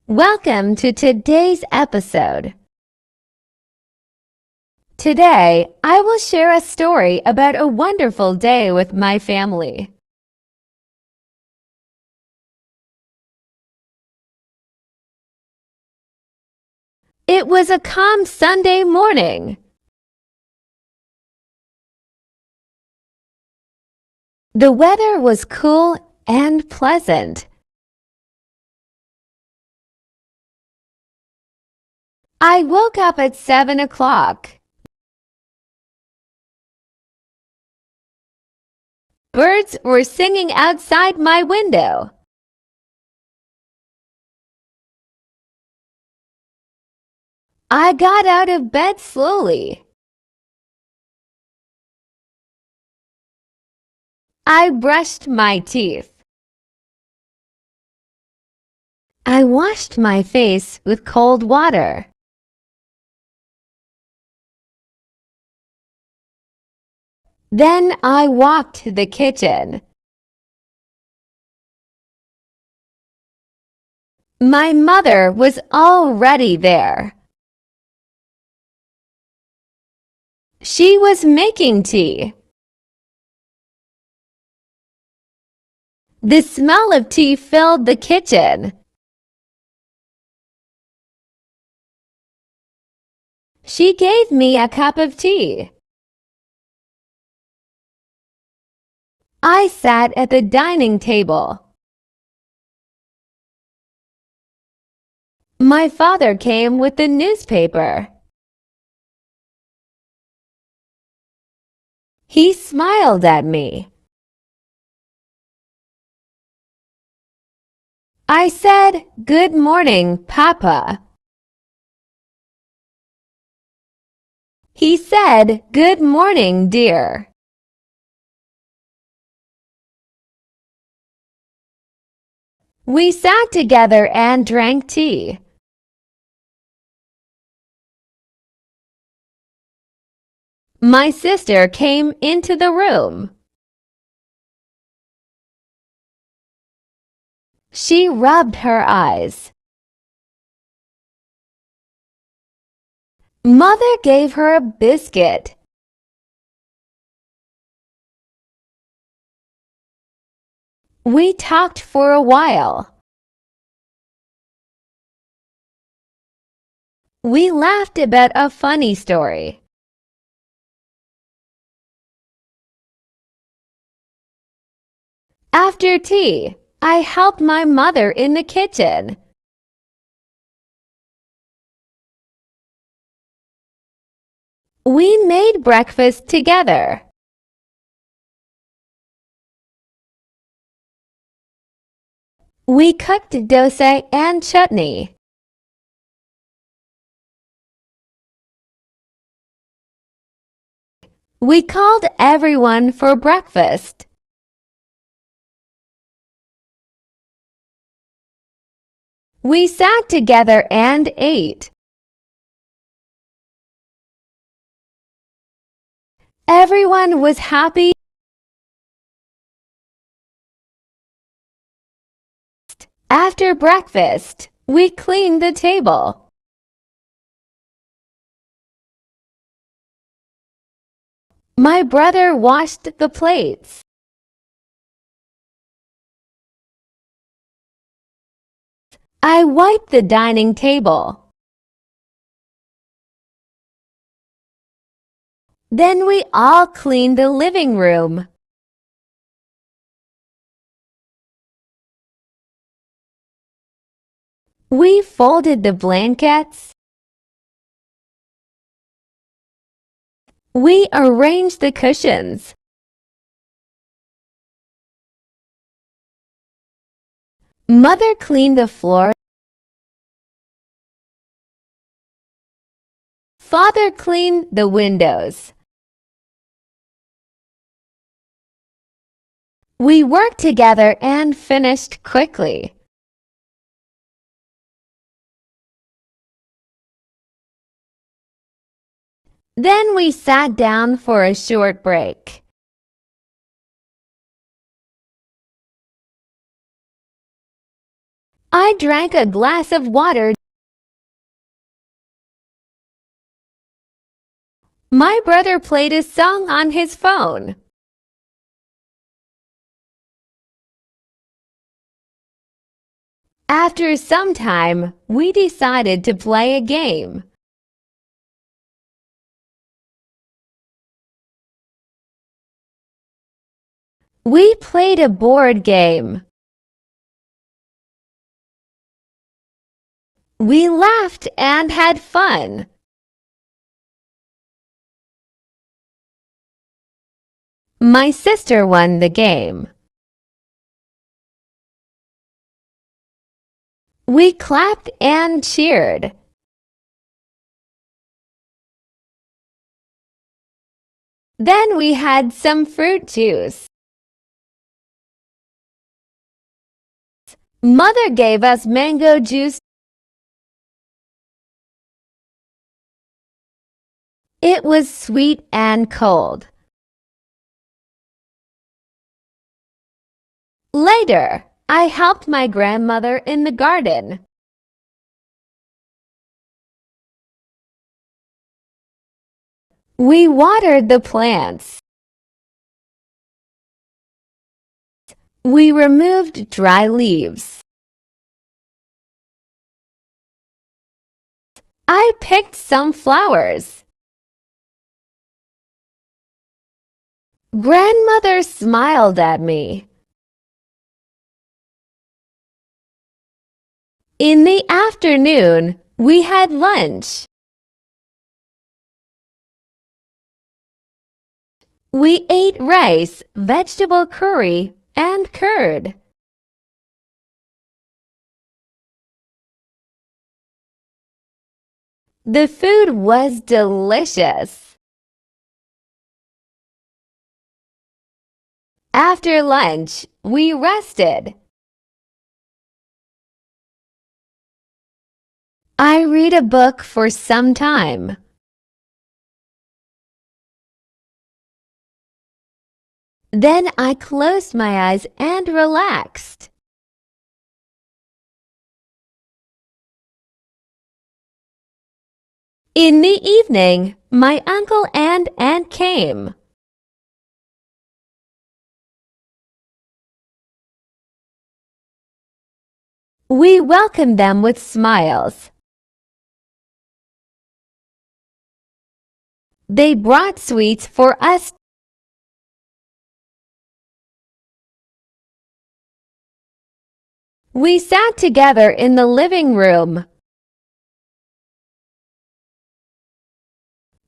Welcome to today's episode. Today, I will share a story about a wonderful day with my family. It was a calm Sunday morning. The weather was cool and pleasant. I woke up at 7 o'clock. Birds were singing outside my window. I got out of bed slowly. I brushed my teeth. I washed my face with cold water. Then I walked to the kitchen. My mother was already there. She was making tea. The smell of tea filled the kitchen. She gave me a cup of tea. I sat at the dining table. My father came with the newspaper. He smiled at me. I said, "Good morning, Papa." He said, "Good morning, dear." We sat together and drank tea. My sister came into the room. She rubbed her eyes. Mother gave her a biscuit. We talked for a while. We laughed about a funny story. After tea, I helped my mother in the kitchen. We made breakfast together. We cooked dosa and chutney. We called everyone for breakfast. We sat together and ate. Everyone was happy. After breakfast, we cleaned the table. My brother washed the plates. I wiped the dining table. Then we all cleaned the living room. We folded the blankets. We arranged the cushions. Mother cleaned the floor. Father cleaned the windows. We worked together and finished quickly. Then we sat down for a short break. I drank a glass of water. My brother played a song on his phone. After some time, we decided to play a game. We played a board game. We laughed and had fun. My sister won the game. We clapped and cheered. Then we had some fruit juice. Mother gave us mango juice. It was sweet and cold. Later, I helped my grandmother in the garden. We watered the plants. We removed dry leaves. I picked some flowers. Grandmother smiled at me. In the afternoon, we had lunch. We ate rice, vegetable curry, and curd. The food was delicious. After lunch, we rested. I read a book for some time. Then I closed my eyes and relaxed. In the evening, my uncle and aunt came. We welcomed them with smiles. They brought sweets for us. We sat together in the living room.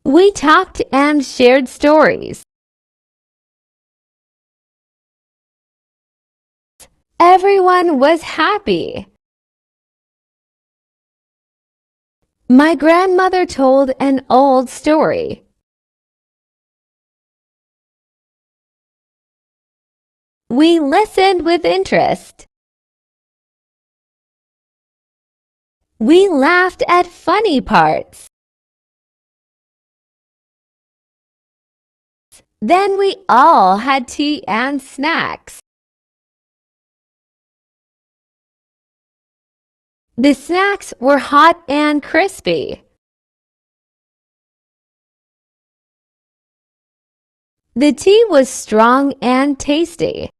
We talked and shared stories. Everyone was happy. My grandmother told an old story. We listened with interest. We laughed at funny parts. Then we all had tea and snacks. The snacks were hot and crispy. The tea was strong and tasty.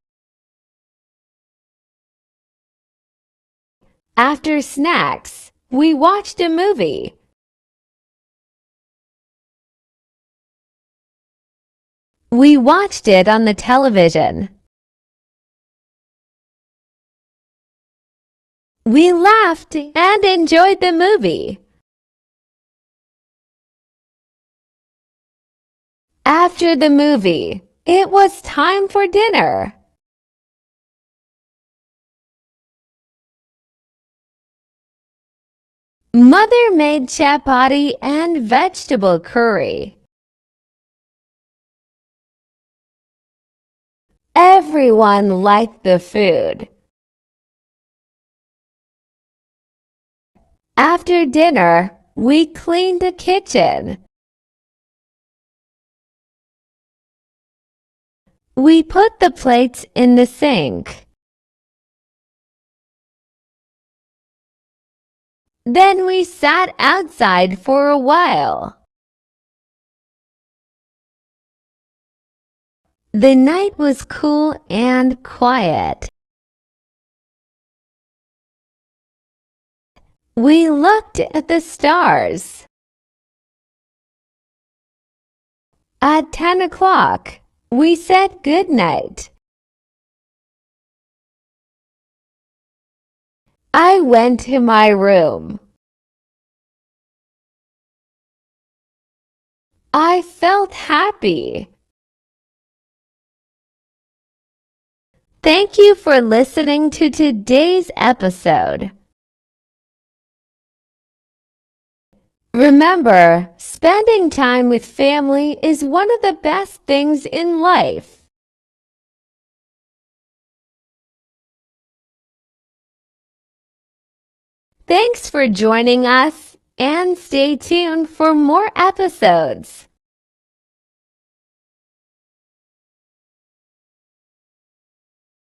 After snacks, we watched a movie. We watched it on the television. We laughed and enjoyed the movie. After the movie, it was time for dinner. Mother made chapati and vegetable curry. Everyone liked the food. After dinner, we cleaned the kitchen. We put the plates in the sink. Then we sat outside for a while. The night was cool and quiet. We looked at the stars. At 10 o'clock, we said good night. I went to my room. I felt happy. Thank you for listening to today's episode. Remember, spending time with family is one of the best things in life. Thanks for joining us, and stay tuned for more episodes.